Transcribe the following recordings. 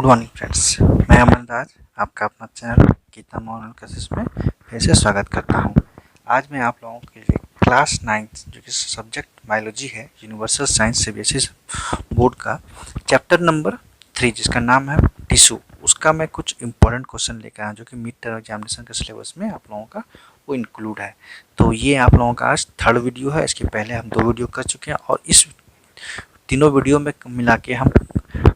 Good morning friends, मैं अमन राज आपका अपना चैनल गीता मॉडल क्लासेस में फिर से स्वागत करता हूं। आज मैं आप लोगों के लिए क्लास 9 जो कि सब्जेक्ट बायोलॉजी है, यूनिवर्सल साइंस सीबीएसई बोर्ड का चैप्टर नंबर 3 जिसका नाम है टिश्यू, उसका मैं कुछ इंपॉर्टेंट क्वेश्चन लेकर आया जो कि मिड टर्म एग्जामिनेशन के सिलेबस में आप लोगों का वो इंक्लूड है। तो ये आप लोगों का आज थर्ड वीडियो है। इसके पहले हम 2 वीडियो कर चुके हैं और इस तीनों वीडियो में मिला के हम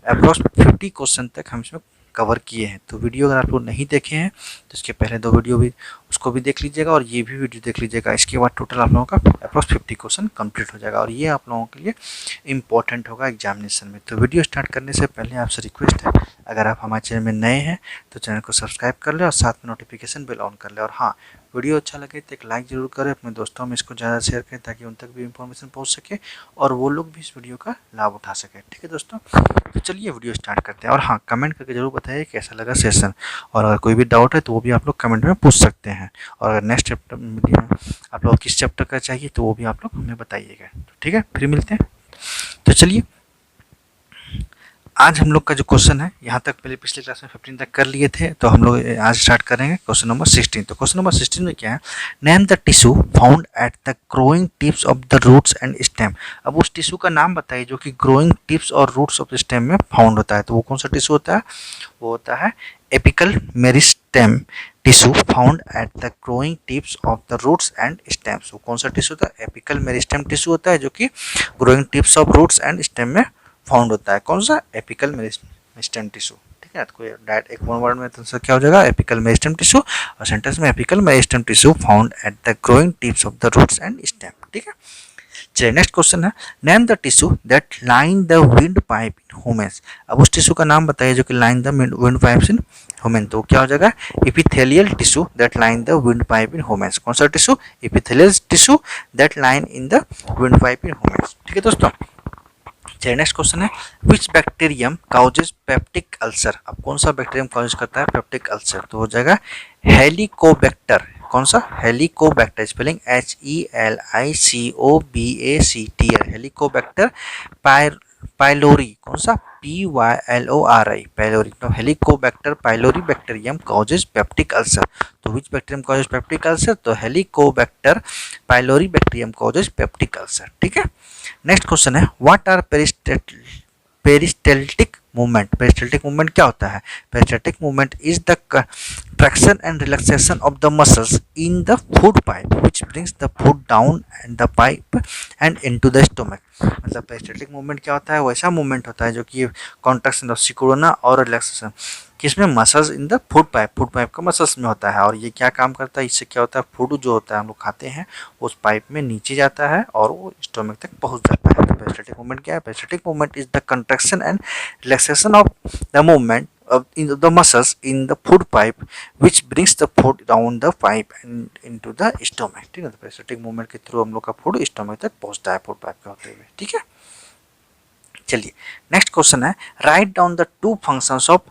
अप्रॉक्स 50 क्वेश्चन तक हम इसमें कवर किए हैं। तो वीडियो अगर आप लोग नहीं देखे हैं तो इसके पहले 2 वीडियो भी उसको भी देख लीजिएगा और ये भी वीडियो देख लीजिएगा। इसके बाद टोटल आप लोगों का अप्रॉक्स 50 क्वेश्चन कंप्लीट हो जाएगा और ये आप लोगों के लिए इंपॉर्टेंट होगा एग्जामिनेशन में। तो वीडियो स्टार्ट करने से पहले आपसे रिक्वेस्ट है, अगर आप हमारे चैनल में नए हैं तो चैनल को सब्सक्राइब कर ले और साथ में नोटिफिकेशन बेल ऑन कर ले। और हाँ, वीडियो अच्छा लगे तो एक लाइक ज़रूर करें, अपने दोस्तों में इसको ज़्यादा शेयर करें ताकि उन तक भी इंफॉर्मेशन पहुंच सके और वो लोग भी इस वीडियो का लाभ उठा सके। ठीक है दोस्तों, तो चलिए वीडियो स्टार्ट करते हैं। और हाँ, कमेंट करके ज़रूर बताइए कैसा लगा सेशन, और अगर कोई भी डाउट है तो वो भी आप लोग कमेंट में पूछ सकते हैं। और अगर नेक्स्ट चैप्टर वीडियो में आप लोग किस चैप्टर का चाहिए तो वो भी आप लोग हमें बताइएगा। तो ठीक है, फिर मिलते हैं। तो चलिए, आज हम लोग का जो क्वेश्चन है, यहाँ तक पहले पिछले क्लास में 15 तक कर लिए थे, तो हम लोग आज स्टार्ट करेंगे क्वेश्चन नंबर 16। तो क्वेश्चन नंबर 16 में क्या है, name the tissue found at the growing tips of the roots and stem. अब उस टिश्यू का नाम बताइए जो कि ग्रोइंग टिप्स और रूट्स ऑफ स्टेम में फाउंड होता है। तो वो कौन सा टिश्यू होता है? वो होता है apical meristem tissue found at the growing tips of the roots and stems. वो कौन सा टिश्यू होता है? एपिकल मेरिस्टेम टिश्यू होता है जो कि growing tips of roots and stem में फाउंड होता है। कौन सा? Apical meristem tissue. ठीक है, तो डायरेक्ट एक वन वर्ड में तो क्या हो जाएगा? एपिकल मेरिस्टेम टिश्यू, और सेंटेंस में apical meristem tissue found at the growing tips of the roots and stem. ठीक है, चलिए नेक्स्ट क्वेश्चन है, name the tissue that line the wind pipe in humans. अब उस टिश्यू का नाम बताइए जो कि line the wind pipes in human. तो क्या हो जाएगा? Epithelial tissue that line the wind pipe in humans. कौन सा tissue? Epithelial tissue that line in the wind pipe in humans. ठीक है दोस्तों, चलिए नेक्स्ट क्वेश्चन है, विच बैक्टीरियम काउजेज पेप्टिक अल्सर। अब कौन सा बैक्टीरियम काउज करता है पेप्टिक अल्सर? तो हो जाएगा हेलिकोबैक्टर। कौन सा? Helicobacter, spelling HELICOBACTR, Helicobacter pylori. कौन सा? PYLORI, pylori. तो Helicobacter pylori bacterium causes peptic ulcer. तो which bacterium causes peptic ulcer? तो Helicobacter pylori bacterium causes peptic ulcer. ठीक है, नेक्स्ट क्वेश्चन है, what are peristaltic movement. Peristaltic movement क्या होता है? Peristaltic movement is the traction and relaxation of the muscles in the food pipe which brings the food down and the pipe and into the stomach. मतलब पेरिस्टेल्टिक movement क्या होता है? वैसा movement होता है जो कि कॉन्ट्रैक्शन ऑफ सिकुड़ना और रिलैक्सेशन किसमें? Muscles in the food pipe का मसल्स में होता है। और ये क्या काम करता है? इससे क्या होता है? फूड जो होता है हम लोग खाते हैं उस पाइप में नीचे जाता है और वो स्टोमक तक पहुंच जाता है। तो पेरिस्टेल्टिक मूवमेंट क्या है? Peristaltic movement is the contraction and relaxation of the movement in the muscles in the food pipe which brings the food down the pipe and into the stomach। ठीक है, तो पेरिस्टेल्टिक मूवमेंट के थ्रू हम लोग का food stomach तक पहुंचता है फूड पाइप के होते हुए। ठीक है, चलिए नेक्स्ट क्वेश्चन है, write down the 2 functions of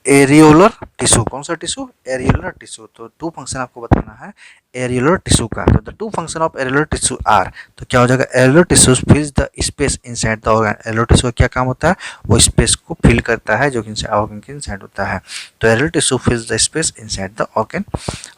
areolar tissue. कौन सा टिश्यू? Areolar tissue. तो 2 फंक्शन आपको बताना है एरियोलर टिश्यू का। तो the 2 function of areolar tissue are. तो क्या हो जाएगा? Areolar tissue fills the space inside the organ. Areolar tissue का क्या काम होता है? वो स्पेस को फिल करता है जो कि ऑर्गन के इनसाइड होता है। तो areolar tissue fills the space inside the organ.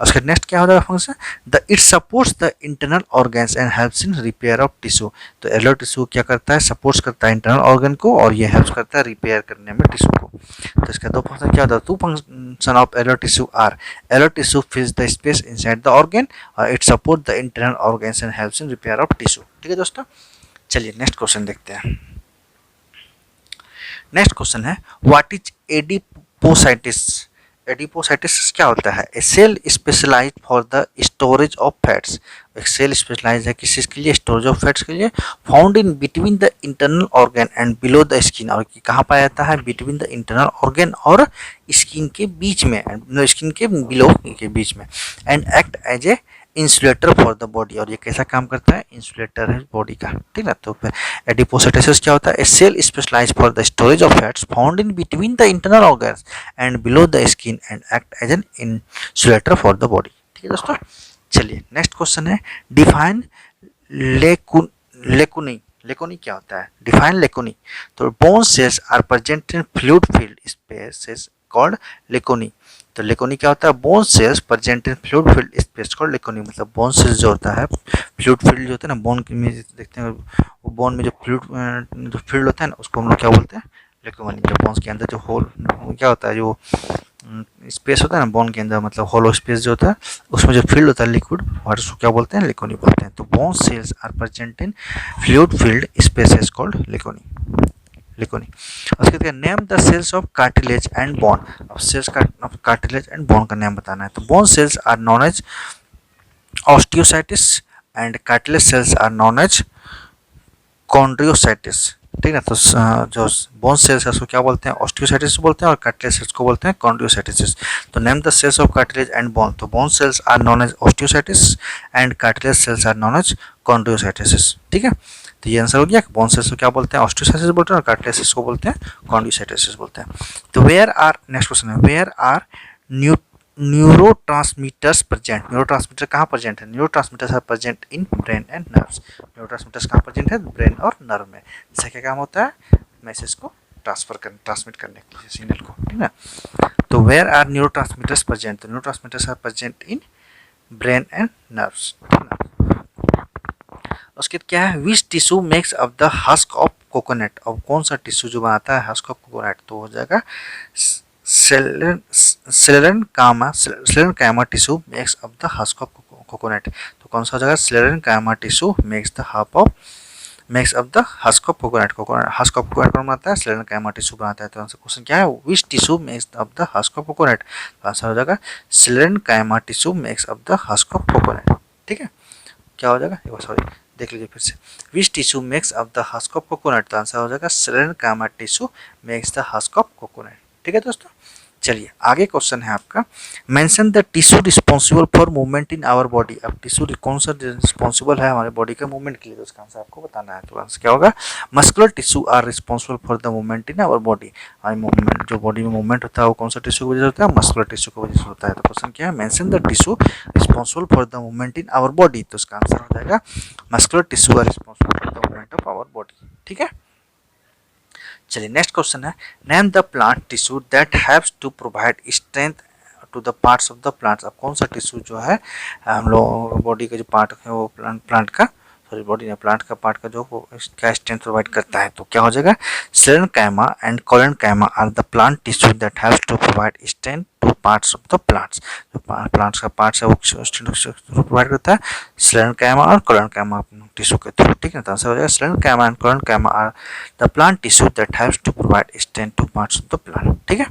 उसके नेक्स्ट क्या हो जाएगा function? The it supports the internal organs and helps in repair of tissue. तो एरियोलर टिश्यू क्या करता है? सपोर्ट्स करता है इंटरनल ऑर्गन को और ये हेल्प करता है रिपेयर करने में टिश्यू को। तो इसका 2 फंक्शन क्या होता है? 2 function of areolar tissue are, areolar tissue fills the space inside the organ और it support the internal organs and helps in repair of tissue. ठीक है दोस्तों, चलिए नेक्स्ट क्वेश्चन देखते हैं। नेक्स्ट क्वेश्चन है, व्हाट इज एडिपोसाइटिस। एडिपोसाइटिस क्या होता है? A cell specialised for the storage of fats. एक सेल स्पेशलाइज है किस चीज के लिए? स्टोरेज ऑफ फैट्स के लिए। Found in between the internal organ and below the skin. और कहाँ पाया जाता है? बिटवीन द इंटरनल ऑर्गन और स्किन के बीच में, स्किन के बिलो के बीच में। And act as a insulator for the body. और ये कैसा काम करता है? इंसुलेटर है बॉडी का। ठीक है, तो एडिपोसाइटिस क्या होता है? A cell specialised for the storage of fats found in between the internal organs and below the skin and act as an insulator for the body. ठीक है दोस्तों, चलिए नेक्स्ट क्वेश्चन है, डिफाइन लेकुनी। लेकोनी क्या होता है, define lacunae. तो bone cells are present in fluid filled spaces called lacunae. तो लेकोनी क्या होता है, bone cells present in fluid filled space called लेकोनी। मतलब बोन सेल्स जो होता है, फ्लूइड फील्ड जो होता है ना, बोन में देखते हैं वो बोन में जो फ्लूइड जो फील्ड होता है ना, उसको हम लोग क्या बोलते हैं, लेकोनी। जो बोन्स के अंदर जो होल क्या होता है, जो स्पेस होता है ना बोन के अंदर, मतलब होलो स्पेस जो होता है, उसमें जो फील्ड होता है लिक्विड वाटर, उसको क्या बोलते हैं, लेकोनी बोलते हैं। तो bone cells are present in fluid filled spaces called lacunae. Lacunae. उसके बाद name the cells of cartilage and bone. अब सेल्स का कार्टिलेज एंड बोन का नाम बताना है। तो bone cells are known as osteocytes and cartilage cells are known as chondrocytes. ठीक है, तो जो बोन सेल्स है उसको क्या बोलते हैं, ऑस्टियोसाइटिस बोलते हैं, और कार्टिलेज सेल्स को बोलते हैं कॉन्ड्रियोसाइटिस। तो name the cells of cartilage and bone. तो bone cells are known as osteocytes and cartilage cells are known as chondrocytes. ठीक है, तो ये आंसर हो गया। बोन सेल्स को क्या बोलते हैं, ऑस्टियोसाइटिस बोलते हैं, और कार्टिलेज सेल्स को बोलते हैं कॉन्ड्रियोसाइटिस बोलते हैं। तो वेयर आर, नेक्स्ट क्वेश्चन है, where are neurotransmitters present. Neurotransmitter कहाँ प्रेजेंट है, neurotransmitters are present in brain and nerves. Neurotransmitters कहाँ प्रेजेंट है, ब्रेन और नर्व में। इसका क्या काम होता है, मैसेज को ट्रांसमिट करने के लिए, सिग्नल को, ठीक है। तो वेयर आर न्यूरोट्रांसमीटर्स प्रेजेंट, तो neurotransmitters are present in brain and nerves. उसके बाद क्या है, which tissue makes up the husk of coconut. अब कौन सा टिश्यू जो बनाता है हस्क ऑफ कोकोनट, तो हो जाएगा Sclerenchyma tissue makes up the husk of coconut. तो कौन सा हो जाएगा, Sclerenchyma tissue makes up the husk of coconut. Husk of coconut कौन बनाता है, Sclerenchyma टिश्यू बनाता है। तो आंसर क्वेश्चन क्या है, which tissue makes up the husk of coconut. तो आंसर हो जाएगा Sclerenchyma tissue makes up the husk of coconut. ठीक है, क्या हो जाएगा, सॉरी देख लीजिए फिर से, which tissue makes up the husk of coconut. तो आंसर हो जाएगा Sclerenchyma tissue makes the husk of coconut. ठीक है दोस्तों, चलिए आगे क्वेश्चन है आपका, mention the tissue responsible for movement in our body. अब टिश्यू कौन सा रिस्पॉन्सिबल है हमारे बॉडी के मूवमेंट के लिए, तो उसका आंसर आपको बताना है। तो आंसर क्या होगा, muscular tissue are responsible for the movement in our body. हमारी मूवमेंट, जो बॉडी में मूवमेंट होता है वो कौन सा टिश्यू की वजह से होता है, मस्कुलर टिश्यू की वजह से होता है। तो क्वेश्चन क्या है, mention the tissue responsible for the movement in our body. तो उसका आंसर हो जाएगा muscular tissue are responsible for the movement of our body. ठीक है, चलिए नेक्स्ट क्वेश्चन है, name the plant tissue that haves to provide strength to the parts of the plants. अब कौन सा टिश्यू जो है हम लोग बॉडी का जो पार्ट है वो प्लांट का, सॉरी बॉडी ने प्लांट का पार्ट का जो वो क्या स्ट्रेंथ प्रोवाइड करता है। तो क्या हो जाएगा, Sclerenchyma and Collenchyma are the plant tissue that haves to provide strength to parts of the plants. जो प्लांट्स का पार्ट्स है वो स्ट्रेंथ प्रोवाइड करता है Sclerenchyma और Collenchyma टिश्यू के थ्रू। ठीक है, तो आंसर हो जाएगा Sclerenchyma and Collenchyma are the plant tissue that haves to provide strength to parts of the plant. ठीक है,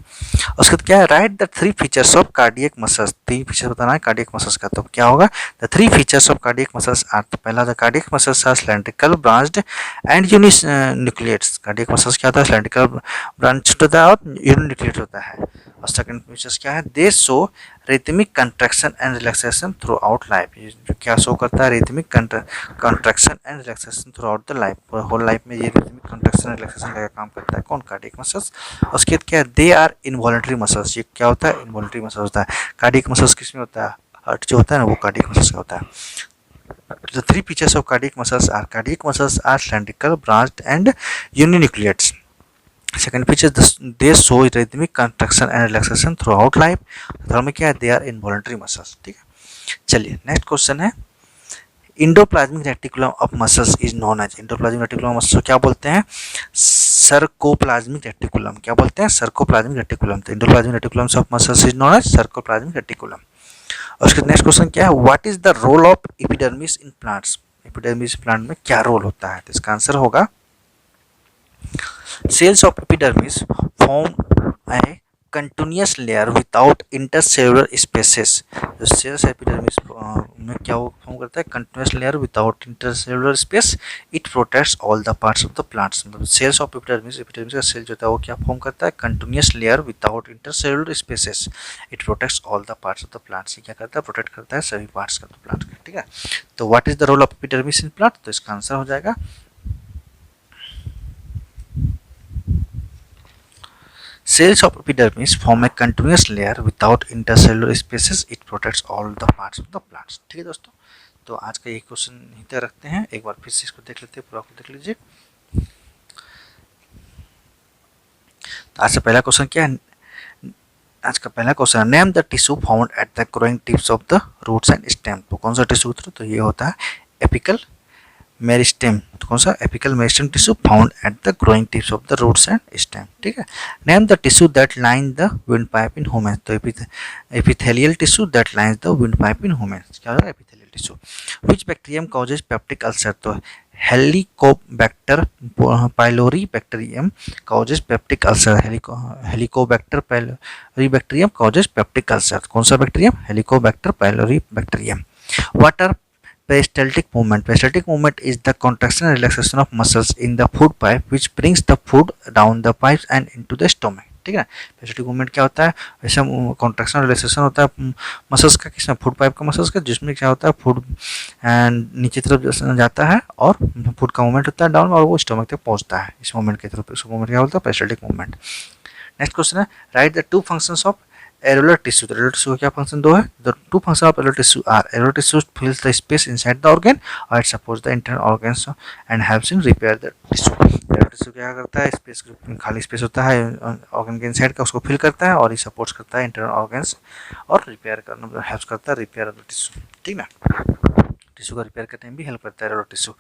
उसके बाद क्या है, write the 3 features of cardiac muscles. 3 features बताना है कार्डियक मसल्स का। तो क्या होगा, the 3 features of cardiac muscles are, तो पहला the cardiac muscles are cylindrical, branched and uninucleates. Cardiac muscles क्या होता है, सिलेंड्रिकल ब्रांच्ड होता है और यूनिन्यूक्लिएट होता है। और सेकंड फीचर्स क्या है, they show rhythmic contraction and relaxation throughout life. ये क्या शो करता है, rhythmic contraction and relaxation throughout the life, whole life में ये रिथमिक कंट्रैक्शन एंड रिलैक्सेशन का काम करता है कौन, कार्डियक मसल्स। उसके बाद क्या है, दे आर इनवॉलंटरी मसल्स। ये क्या होता है, इनवॉलंटरी मसल्स होता है। कार्डियक मसल्स किस में होता है, हार्ट जो होता है ना वो कार्डियक मसल्स का होता है। The 3 features of cardiac muscles are cylindrical, branched and uninucleates. Second feature, they show rhythmic contraction and relaxation throughout life. Third में क्या है, they are involuntary muscles. ठीक है, चलिए नेक्स्ट क्वेश्चन है, endoplasmic reticulum of muscles is known as. Endoplasmic reticulum muscles को क्या बोलते हैं, सर्कोप्लाज्मिक रेटिकुलम। क्या बोलते हैं, सर्कोप्लाज्मिक रेटिकुलम। तो endoplasmic reticulum of muscles is known as sarcoplasmic reticulum. और उसके नेक्स्ट क्वेश्चन क्या है, what is the role of epidermis in plants. Epidermis plant में क्या रोल होता है, तो इसका आंसर होगा, cells of epidermis form a continuous layer without intercellular spaces. जो सेल्स एपिडर्मिस में क्या वो फॉर्म करता है, continuous layer without intercellular space, it protects all the parts of the plants. मतलब सेल्स ऑफ एपिडर्मिस, एपिडर्मिस का cell जो होता है वो क्या फॉर्म करता है, continuous layer without intercellular spaces, it protects all the parts of the plants. क्या करता है, प्रोटेक्ट करता है सभी पार्ट्स का प्लांट का। ठीक है, तो what is the role of epidermis in plant, तो इसका आंसर हो जाएगा, cells of epidermis form a continuous layer without intercellular spaces, it protects all the parts of the plants। ठीक है दोस्तों, तो आज का ये क्वेश्चन यहीं तक रखते हैं, एक बार फिर से इसको देख लेते हैं, पूरा को देख लीजिए। तो आज से पहला क्वेश्चन क्या है, आज का पहला question, name the tissue found at the growing tips of the roots and stem. तो कौन सा टिश्यू, तो ये होता है एपिकल मेरिस्टेम। तो कौन सा, apical meristem tissue found at the growing tips of the roots and stem. ठीक है। Name the tissue that line the wind pipe in human. तो epithelial tissue that lines the wind pipe in human, क्या होगा, epithelial tissue. Which bacterium causes peptic ulcer. तो Helicobacter pylori bacterium causes peptic ulcer. Helicobacter pylori bacterium causes peptic ulcer. कौन सा bacterium, Helicobacter pylori bacterium. What are peristaltic movement? Peristaltic movement is the contraction and relaxation of muscles in the food pipe which brings the food down the pipes and into the stomach. ठीक है। Peristaltic movement क्या होता है, वैसे contraction और relaxation होता है muscles का, किसमें, फूड पाइप का मसल्स का, जिसमें क्या होता है फूड एंड नीचे तरफ जाता है और फूड का मूवमेंट होता है डाउन और वो स्टोमक तक पहुंचता है। इस मूवमेंट की तरफ, इस मूवमेंट क्या बोलता है, पेरिस्टाल्टिक मूवमेंट। नेक्स्ट क्वेश्चन है, write the two functions of areolar tissue. तो एरोलर टिश्यू का क्या फंक्शन, दो है। The two function of areolar tissue are, areolar tissue fills the space inside the organ और it supports the internal organs and helps in repair the tissue. Areolar tissue क्या करता है, space, खाली space होता है organ के inside का, उसको फिल करता है और ये सपोर्ट्स करता है इंटरनल ऑर्गन्स और रिपेयर करना, हेल्प करता है रिपेयर ऑफ द टिश्यू। ठीक ना, टिश्यू का रिपेयर करने में भी हेल्प करता है एरोलर टिश्यू।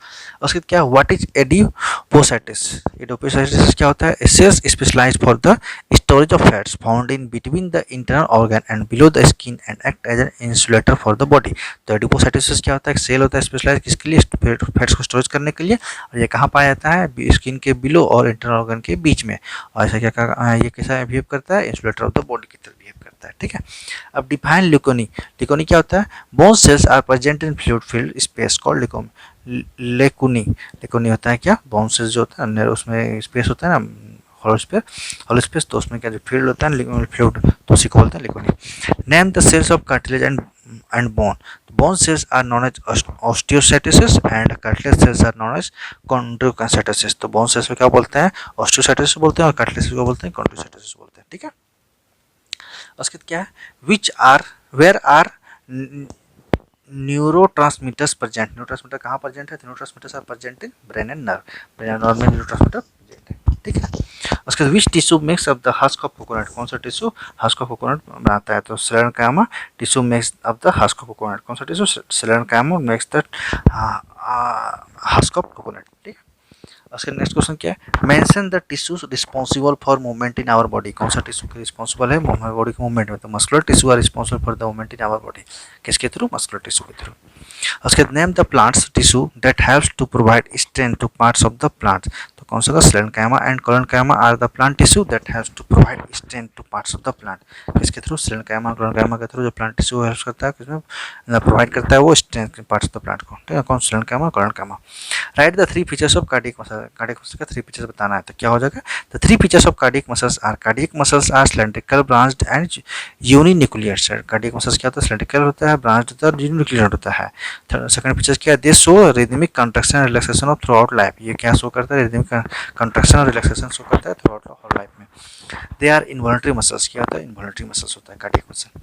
उसके बाद क्या, व्हाट इज एडिपोसाइटिस। एडिपोसाइटिस क्या होता है, cells specialised for the storage of fats found in between the internal organ and below the skin and act as an insulator for the body। तो एडिपोसाइटोसिस क्या होता है, सेल होता है स्पेशलाइज किसके लिए, फैट्स को स्टोरेज करने के लिए, और ये कहाँ पाया जाता है, स्किन के बिलो और इंटरनल ऑर्गन के बीच में। और ऐसा क्या, ये कैसा बिहेव करता है, इंसुलेटर ऑफ द बॉडी की तरह बिहेव करता है। ठीक है। अब डिफाइन ल्यूकोनी। ल्यूकोनी क्या होता है, bone cells are present in fluid filled space called lacunae. Lacunae होता है क्या, बोन सेल्स जो होता है उसमें स्पेस होता है ना, हॉलो स्पेस, तो उसमें क्या जो फील्ड होता है फ्लूइड, तो उसी को बोलते हैं लिकोनी। Name the cells of cartilage and bone. Bone cells are known as osteocytosis and cartilage cells are known as chondrocytosis. तो बोन सेल्स को क्या बोलते हैं, ऑस्टियोसाइटोसिस बोलते हैं, और कार्टिलेज को बोलते हैं कॉन्ड्रोसाइटोसिस बोलते हैं। ठीक है। उसके बाद क्या है, where are neurotransmitters present. Neurotransmitter कहाँ प्रेजेंट है, neurotransmitters are present in brain and nerve. Brain and nerve में न्यूरोट्रांसमीटर प्रेजेंट है। ठीक है। उसके बाद which tissue makes of the husk of coconut. कौन सा टिश्यू हस्क ऑफ कोकोनट बनाता है, तो sclerenchyma tissue makes of the husk of coconut. कौन सा tissue, sclerenchyma makes the husk of coconut. ठीक है। उसके नेक्स्ट क्वेश्चन क्या है, mention the tissues responsible for movement in our body. कौन सा टिश्यू के रिस्पॉन्सिबल है हमारे बॉडी के मूवमेंट में, तो muscular tissue are responsible for the movement in our body, किसके थ्रू, मस्कुलर टिश्यू के थ्रू। उसके name the plants tissue that helps to provide strength to parts of the plant. तो कौन सा, sclerenchyma and collenchyma are the plant tissue that helps to provide strength to parts of the plant, किसके through, sclerenchyma collenchyma के through जो plant tissue help करता है, किसमें provide करता है वो स्ट्रेंथ के पार्ट्स ऑफ द प्लांट को। ठीक है, कौन, sclerenchyma collenchyma. Write the three features of cardiac muscle. Cardiac muscle का थ्री फीचर्स बताना है, तो क्या हो जाएगा, the three features of cardiac muscles are, cardiac muscles are cylindrical, branched and uninuclear. Cardiac muscles क्या होता है, सिलेंड्रिकल होता है, ब्रांच्ड होता है और यूनिन्यूक्लियर होता है। सेकंड फीचर्स क्या है, they show rhythmic contraction and relaxation of through out life. ये क्या शो करता है, रिदमिक कंट्रैक्शन और रिलैक्सेशन शो करता है थ्रू आउट लाइफ में। दे आर इनवॉल्यूंटरी मसल्स, क्या होता है, इनवॉल्यूंटरी मसल्स होता है कार्डियक मसल।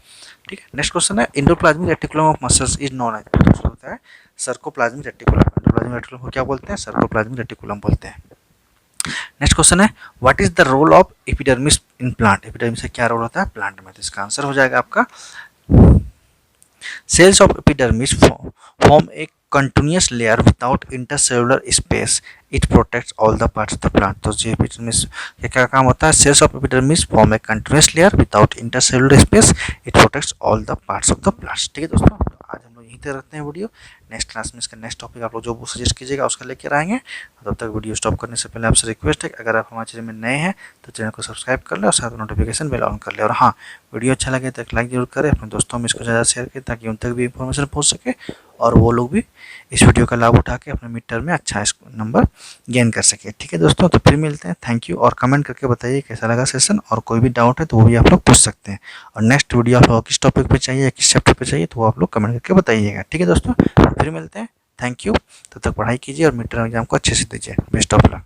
ठीक है। नेक्स्ट क्वेश्चन है, endoplasmic reticulum of muscles is known as, दूसरा होता है सर्कोप्लाज्मिक रेटिकुलम। एंडोप्लाज्मिक रेटिकुलम को क्या बोलते हैं, सर्कोप्लाज्मिक रेटिकुलम बोलते हैं। नेक्स्ट क्वेश्चन है, what is the role of epidermis in plant. Epidermis का क्या रोल होता है प्लांट में, तो इसका आंसर हो जाएगा आपका, cells of epidermis form a continuous layer without intercellular space. It protects all the parts of the plant। तो जो epidermis का क्या काम होता है, cells of epidermis form a continuous layer without intercellular space. It protects all the parts of the plants। ठीक है दोस्तों, आज हम लोग यहीं तक रखते हैं वीडियो। नेक्स्ट क्लास में इसका नेक्स्ट टॉपिक आप लोग जो सजेस्ट कीजिएगा उसका लेकर आएंगे। तब तक वीडियो स्टॉप करने से पहले आपसे रिक्वेस्ट है, अगर आप हमारे चैनल में नए हैं तो चैनल को सब्सक्राइब कर ले और साथ नोटिफिकेशन बेल ऑन कर ले। और हाँ, वीडियो अच्छा लगे तो एक लाइक जरूर करें, अपने दोस्तों में इसको ज़्यादा शेयर करें ताकि उन तक भी इंफॉर्मेशन पहुँच सके और वो लोग भी इस वीडियो का लाभ उठा के अपने मिड टर्म में अच्छा नंबर गेन कर सके। ठीक है दोस्तों, तो फिर मिलते हैं। थैंक यू, और कमेंट करके बताइए कैसा लगा सेशन, और कोई भी डाउट है तो वो भी आप लोग पूछ सकते हैं। और नेक्स्ट वीडियो आप लोग किस टॉपिक पे चाहिए या किस चैप्टर पे चाहिए तो वो आप लोग कमेंट करके बताइएगा। ठीक है दोस्तों, फिर मिलते हैं। थैंक यू, तब तक पढ़ाई कीजिए और मिड टर्म एग्जाम को अच्छे से दीजिए। Best of luck.